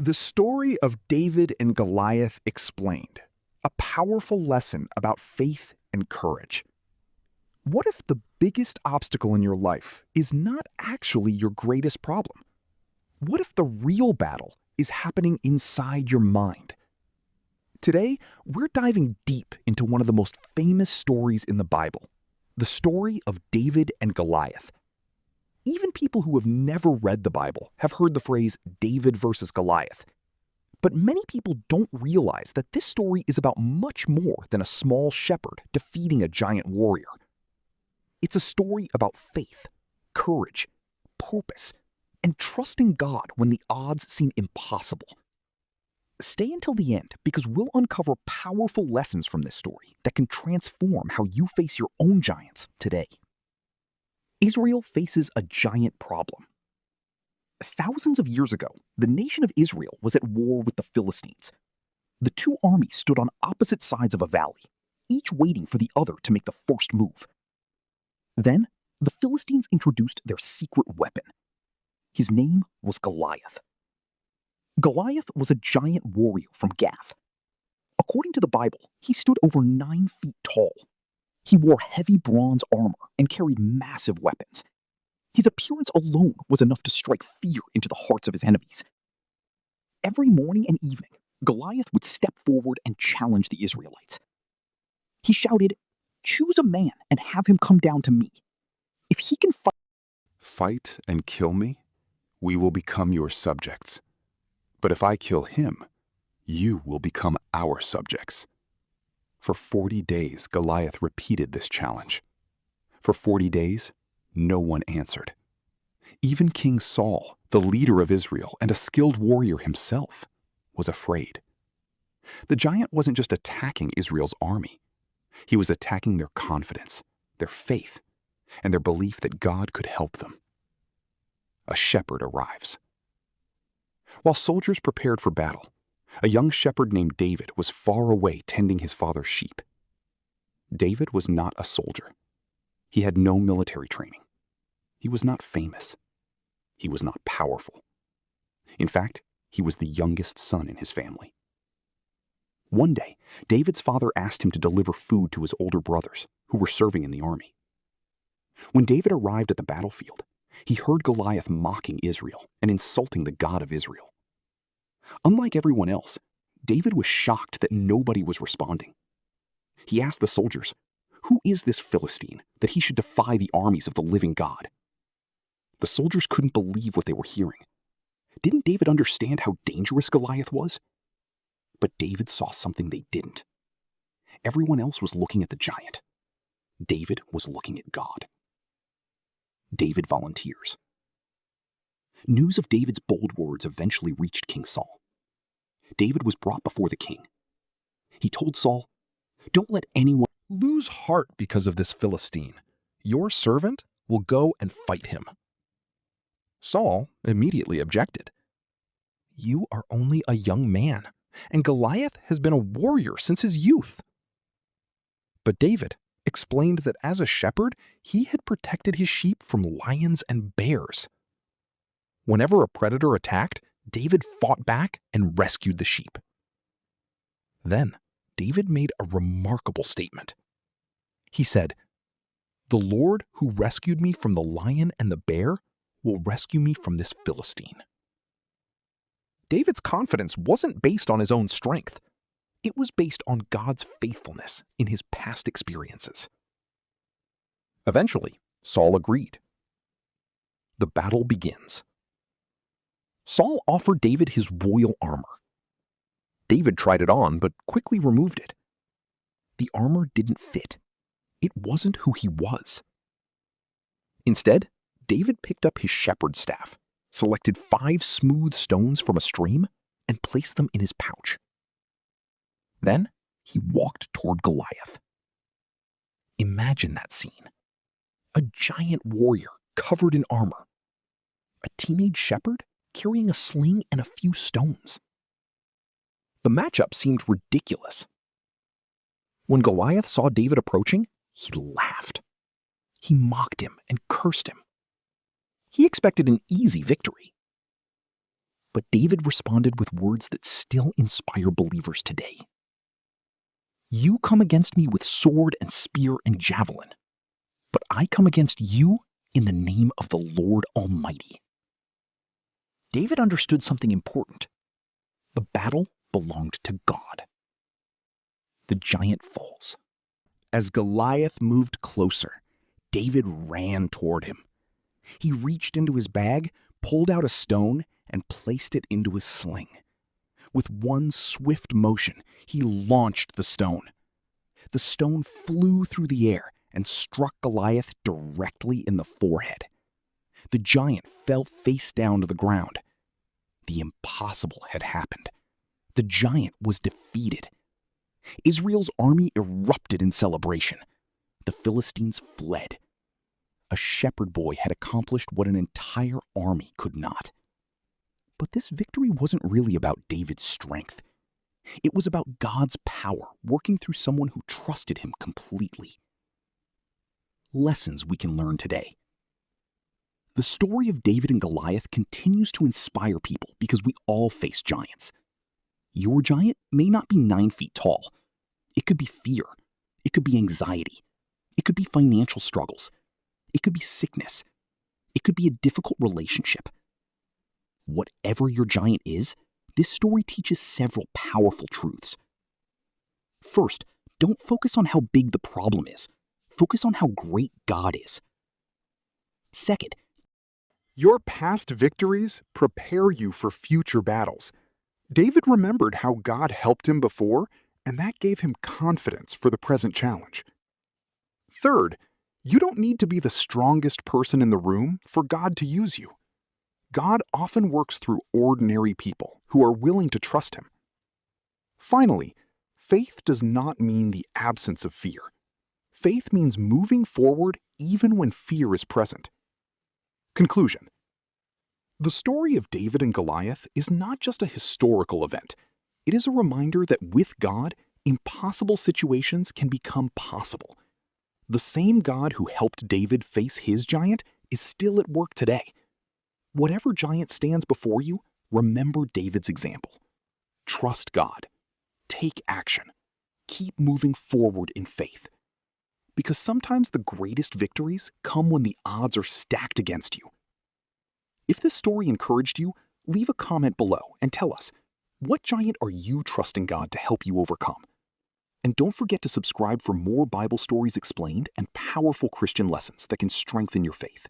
The story of David and Goliath explained. A powerful lesson about faith and courage. What if the biggest obstacle in your life is not actually your greatest problem? What if the real battle is happening inside your mind? Today, we're diving deep into one of the most famous stories in the Bible, the story of David and Goliath. Even people who have never read the Bible have heard the phrase David versus Goliath. But many people don't realize that this story is about much more than a small shepherd defeating a giant warrior. It's a story about faith, courage, purpose, and trusting God when the odds seem impossible. Stay until the end because we'll uncover powerful lessons from this story that can transform how you face your own giants today. Israel faces a giant problem. Thousands of years ago, the nation of Israel was at war with the Philistines. The two armies stood on opposite sides of a valley, each waiting for the other to make the first move. Then, the Philistines introduced their secret weapon. His name was Goliath. Goliath was a giant warrior from Gath. According to the Bible, he stood over 9 feet tall. He wore heavy bronze armor and carried massive weapons. His appearance alone was enough to strike fear into the hearts of his enemies. Every morning and evening, Goliath would step forward and challenge the Israelites. He shouted, "Choose a man and have him come down to me. If he can Fight and kill me, we will become your subjects. But if I kill him, you will become our subjects." For 40 days, Goliath repeated this challenge. For 40 days, no one answered. Even King Saul, the leader of Israel and a skilled warrior himself, was afraid. The giant wasn't just attacking Israel's army. He was attacking their confidence, their faith, and their belief that God could help them. A shepherd arrives. While soldiers prepared for battle, a young shepherd named David was far away tending his father's sheep. David was not a soldier. He had no military training. He was not famous. He was not powerful. In fact, he was the youngest son in his family. One day, David's father asked him to deliver food to his older brothers, who were serving in the army. When David arrived at the battlefield, he heard Goliath mocking Israel and insulting the God of Israel. Unlike everyone else, David was shocked that nobody was responding. He asked the soldiers, "Who is this Philistine that he should defy the armies of the living God?" The soldiers couldn't believe what they were hearing. Didn't David understand how dangerous Goliath was? But David saw something they didn't. Everyone else was looking at the giant. David was looking at God. David volunteers. News of David's bold words eventually reached King Saul. David was brought before the king. He told Saul, "Don't let anyone Lose heart because of this Philistine. Your servant will go and fight him." Saul immediately objected. "You are only a young man, and Goliath has been a warrior since his youth." But David explained that as a shepherd, he had protected his sheep from lions and bears. Whenever a predator attacked, David fought back and rescued the sheep. Then, David made a remarkable statement. He said, "The Lord who rescued me from the lion and the bear will rescue me from this Philistine." David's confidence wasn't based on his own strength. It was based on God's faithfulness in his past experiences. Eventually, Saul agreed. The battle begins. Saul offered David his royal armor. David tried it on, but quickly removed it. The armor didn't fit. It wasn't who he was. Instead, David picked up his shepherd's staff, selected 5 smooth stones from a stream, and placed them in his pouch. Then, he walked toward Goliath. Imagine that scene. A giant warrior covered in armor. A teenage shepherd carrying a sling and a few stones. The matchup seemed ridiculous. When Goliath saw David approaching, he laughed. He mocked him and cursed him. He expected an easy victory. But David responded with words that still inspire believers today. You come against me with sword and spear and javelin, but I come against you in the name of the Lord Almighty. David understood something important. The battle belonged to God. The giant falls. As Goliath moved closer, David ran toward him. He reached into his bag, pulled out a stone, and placed it into his sling. With one swift motion, he launched the stone. The stone flew through the air and struck Goliath directly in the forehead. The giant fell face down to the ground. The impossible had happened. The giant was defeated. Israel's army erupted in celebration. The Philistines fled. A shepherd boy had accomplished what an entire army could not. But this victory wasn't really about David's strength. It was about God's power working through someone who trusted him completely. Lessons we can learn today. The story of David and Goliath continues to inspire people because we all face giants. Your giant may not be 9 feet tall. It could be fear. It could be anxiety. It could be financial struggles. It could be sickness. It could be a difficult relationship. Whatever your giant is, this story teaches several powerful truths. First, don't focus on how big the problem is. Focus on how great God is. Second, Your past victories prepare you for future battles. David remembered how God helped him before, and that gave him confidence for the present challenge. Third, you don't need to be the strongest person in the room for God to use you. God often works through ordinary people who are willing to trust Him. Finally, faith does not mean the absence of fear. Faith means moving forward even when fear is present. Conclusion. The story of David and Goliath is not just a historical event. It is a reminder that with God, impossible situations can become possible. The same God who helped David face his giant is still at work today. Whatever giant stands before you, remember David's example. Trust God. Take action. Keep moving forward in faith. Because sometimes the greatest victories come when the odds are stacked against you. If this story encouraged you, leave a comment below and tell us, what giant are you trusting God to help you overcome? And don't forget to subscribe for more Bible stories explained and powerful Christian lessons that can strengthen your faith.